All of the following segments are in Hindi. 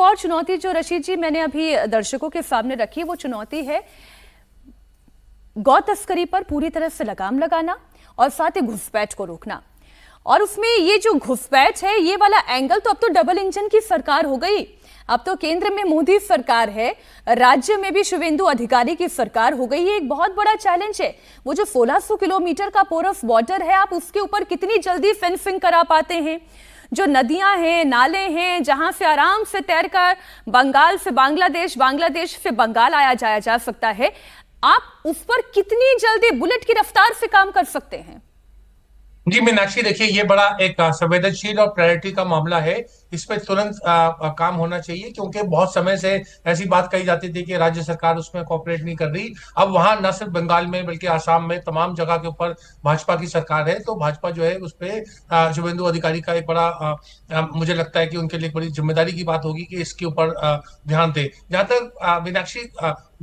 एक और चुनौती जो रशीद जी मैंने अभी दर्शकों के सामने रखी, वो चुनौती है गौ तस्करी पर पूरी तरह से लगाम लगाना और साथ ही घुसपैठ को रोकना। और उसमें ये जो घुसपैठ है, ये वाला एंगल, तो अब तो डबल इंजन की सरकार हो गई। अब तो केंद्र में मोदी सरकार है, राज्य में भी शुवेंदु अधिकारी की सरकार हो गई। ये एक बहुत बड़ा चैलेंज है। वो जो 1600 किलोमीटर का पोरस बॉर्डर है, आप उसके ऊपर कितनी जल्दी फेंसिंग करा पाते हैं? जो नदियां हैं, नाले हैं, जहां से आराम से तैरकर बंगाल से बांग्लादेश, बांग्लादेश से बंगाल आया जाया जा सकता है, आप उस पर कितनी जल्दी बुलेट की रफ्तार से काम कर सकते हैं? जी मीनाक्षी, देखिए ये बड़ा एक संवेदनशील और प्रायोरिटी का मामला है। इस पे तुरंत काम होना चाहिए, क्योंकि बहुत समय से ऐसी बात कही जाती थी कि राज्य सरकार उसमें कोऑपरेट नहीं कर रही। अब वहां न सिर्फ बंगाल में बल्कि आसाम में तमाम जगह के ऊपर भाजपा की सरकार है, तो भाजपा जो है उस पे शुभेंदु अधिकारी का एक बड़ा मुझे लगता है कि उनके लिए एक बड़ी जिम्मेदारी की बात होगी कि इसके ऊपर ध्यान दे। जहां तक मीनाक्षी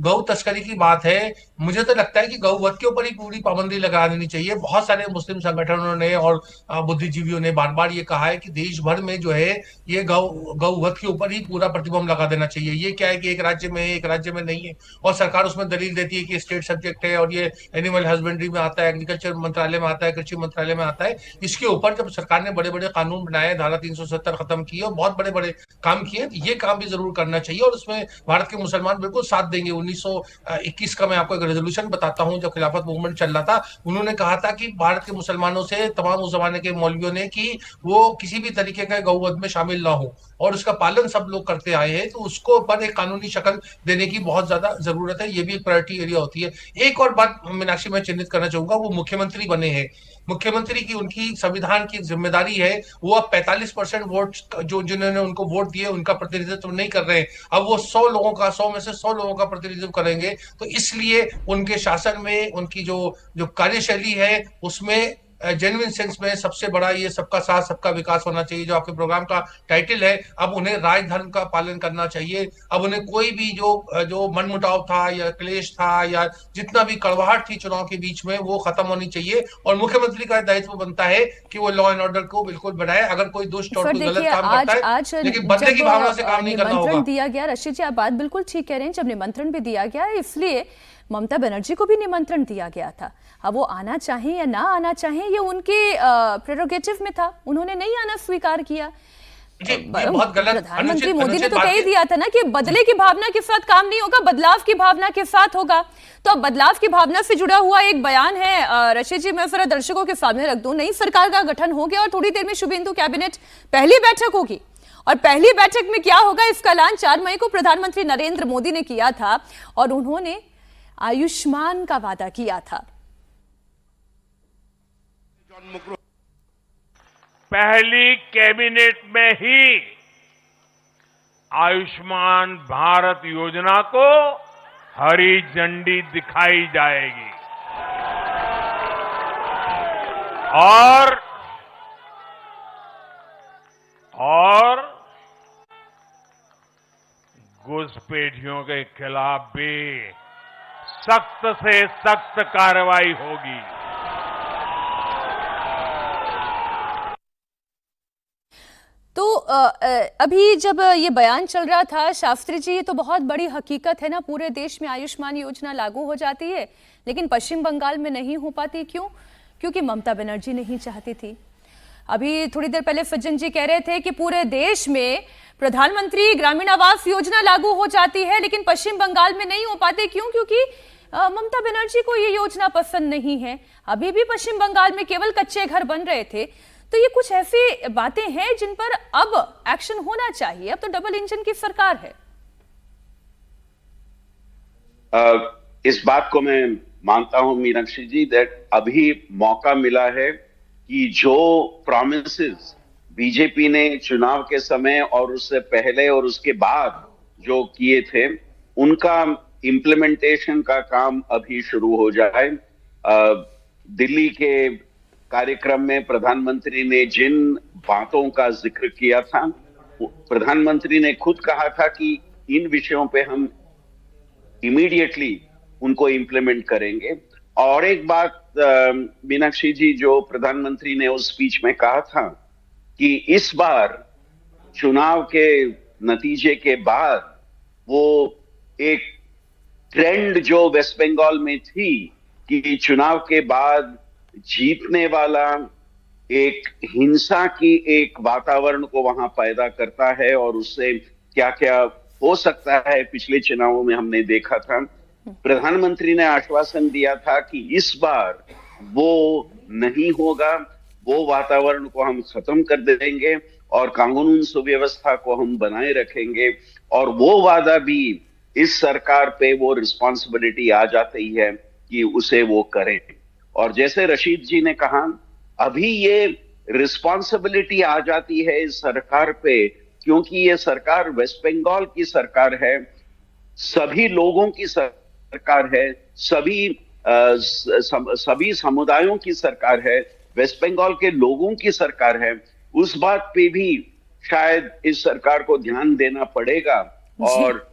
गौ तस्करी की बात है, मुझे तो लगता है कि गौवध के ऊपर ही पूरी पाबंदी लगा देनी चाहिए। बहुत सारे मुस्लिम संगठनों ने और बुद्धिजीवियों ने बार बार ये कहा है कि देश भर में जो है ये गौवध के ऊपर ही पूरा प्रतिबंध लगा देना चाहिए। ये क्या है कि एक राज्य में है, एक राज्य में नहीं है, और सरकार उसमें दलील देती है कि स्टेट सब्जेक्ट है और ये एनिमल हस्बेंड्री में आता है, एग्रीकल्चर मंत्रालय में आता है, कृषि मंत्रालय में आता है। इसके ऊपर जब सरकार ने बड़े बड़े कानून बनाए, धारा 370 खत्म की और बहुत बड़े बड़े काम किए, तो ये काम भी जरूर करना चाहिए और उसमें भारत के मुसलमान बिल्कुल साथ देंगे। 1921 का मैं आपको एक रेजोल्यूशन बताता हूं, जब खिलाफत मूवमेंट चल रहा था, उन्होंने कहा था कि भारत के मुसलमानों से तमाम उस जमाने के मौलवियों ने कि वो किसी भी तरीके का गौवध में शामिल ना हो, और उसका पालन सब लोग करते आए हैं, तो उसको पर एक कानूनी शक्ल देने की बहुत ज्यादा जरूरत है। ये भी एक प्रायोरिटी एरिया होती है। एक और बात मीनाक्षी मैं चिन्हित करना चाहूंगा, वो मुख्यमंत्री बने हैं। मुख्यमंत्री की उनकी संविधान की जिम्मेदारी है, वो अब 45% वोट जो जिन्होंने उनको वोट दिए उनका प्रतिनिधित्व नहीं कर रहे हैं, अब वो 100 लोगों का, 100 में से 100 लोगों का प्रतिनिधित्व करेंगे। तो इसलिए उनके शासन में उनकी जो जो कार्यशैली है उसमें जेन्युइन सेंस में सबसे बड़ा ये सबका साथ सबका विकास होना चाहिए, जो आपके प्रोग्राम का टाइटल है। अब उन्हें राजधर्म का पालन करना चाहिए। अब उन्हें कोई भी जो जो मनमुटाव था या क्लेश था या जितना भी कड़वाहट थी चुनाव के बीच में, वो खत्म होनी चाहिए। और मुख्यमंत्री का दायित्व बनता है कि वो लॉ एंड ऑर्डर को बिल्कुल बढ़ाए। अगर कोई दुष्ट और कोई गलत काम करता है, लेकिन बदले की भावना से काम नहीं करना होगा। निमंत्रण दिया गया, रशीद जी आप बात बिल्कुल ठीक कह रहे हैं, जब निमंत्रण भी दिया गया, इसलिए ममता बनर्जी को भी निमंत्रण दिया गया था। अब वो आना चाहें या ना आना चाहें, ये उनके प्रेरोगेटिव में था, उन्होंने नहीं आना स्वीकार किया। बहुत गलत। प्रधानमंत्री मोदी ने तो कह ही दिया था ना कि बदले की भावना के साथ काम नहीं होगा, बदलाव की भावना के साथ होगा। तो अब बदलाव की भावना से जुड़ा हुआ एक बयान है, रशीद जी मैं जरा दर्शकों के सामने रख दूं। नई सरकार का गठन हो गया और थोड़ी देर में शुभेंदु कैबिनेट पहली बैठक होगी, और पहली बैठक में क्या होगा इसका ऐलान 4 मई को प्रधानमंत्री नरेंद्र मोदी ने किया था, और उन्होंने आयुष्मान का वादा किया था। पहली कैबिनेट में ही आयुष्मान भारत योजना को हरी झंडी दिखाई जाएगी, और घुसपैठियों के खिलाफ भी सख्त से सख्त कार्रवाई होगी। तो अभी जब ये बयान चल रहा था शास्त्री जी, ये तो बहुत बड़ी हकीकत है ना, पूरे देश में आयुष्मान योजना लागू हो जाती है, लेकिन पश्चिम बंगाल में नहीं हो पाती। क्यों? क्योंकि ममता बनर्जी नहीं चाहती थी। अभी थोड़ी देर पहले सज्जन जी कह रहे थे कि पूरे देश में प्रधानमंत्री ग्रामीण आवास योजना लागू हो जाती है, लेकिन पश्चिम बंगाल में नहीं हो पाती। क्यों? क्योंकि ममता बनर्जी को ये योजना पसंद नहीं है। अभी भी पश्चिम बंगाल में केवल कच्चे घर बन रहे थे। तो ये कुछ ऐसी बातें हैं जिन पर अब एक्शन होना चाहिए। अब तो डबल इंजन की सरकार है। इस बात को मैं मानता हूं मीनाक्षी जी, दैट अभी मौका मिला है कि जो प्रॉमिसेस बीजेपी ने चुनाव के समय और उससे पहले और उसके बाद जो किए थे, उनका इम्प्लीमेंटेशन का काम अभी शुरू हो जाए। दिल्ली के कार्यक्रम में प्रधानमंत्री ने जिन बातों का जिक्र किया था, प्रधानमंत्री ने खुद कहा था कि इन विषयों पे हम इमीडिएटली उनको इम्प्लीमेंट करेंगे। और एक बात मीनाक्षी जी, जो प्रधानमंत्री ने उस स्पीच में कहा था कि इस बार चुनाव के नतीजे के बाद वो एक ट्रेंड जो वेस्ट बंगाल में थी कि चुनाव के बाद जीतने वाला एक हिंसा की एक वातावरण को वहां पैदा करता है, और उससे क्या क्या हो सकता है पिछले चुनावों में हमने देखा था। प्रधानमंत्री ने आश्वासन दिया था कि इस बार वो नहीं होगा, वो वातावरण को हम खत्म कर देंगे और कानून सुव्यवस्था को हम बनाए रखेंगे, और वो वादा भी इस सरकार पे वो रिस्पॉन्सिबिलिटी आ जाती है कि उसे वो करें। और जैसे रशीद जी ने कहा, अभी ये रिस्पॉन्सिबिलिटी आ जाती है इस सरकार पे क्योंकि ये सरकार वेस्ट बंगाल की सरकार है, सभी लोगों की सरकार है, सभी समुदायों की सरकार है, वेस्ट बंगाल के लोगों की सरकार है। उस बात पे भी शायद इस सरकार को ध्यान देना पड़ेगा, और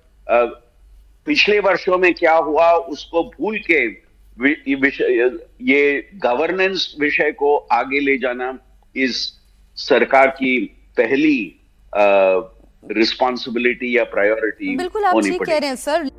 पिछले वर्षों में क्या हुआ उसको भूल के ये गवर्नेंस विषय को आगे ले जाना इस सरकार की पहली रिस्पॉन्सिबिलिटी या प्रायोरिटी बिल्कुल आप होनी ठीक कह पड़ेगी। रहे हैं सर।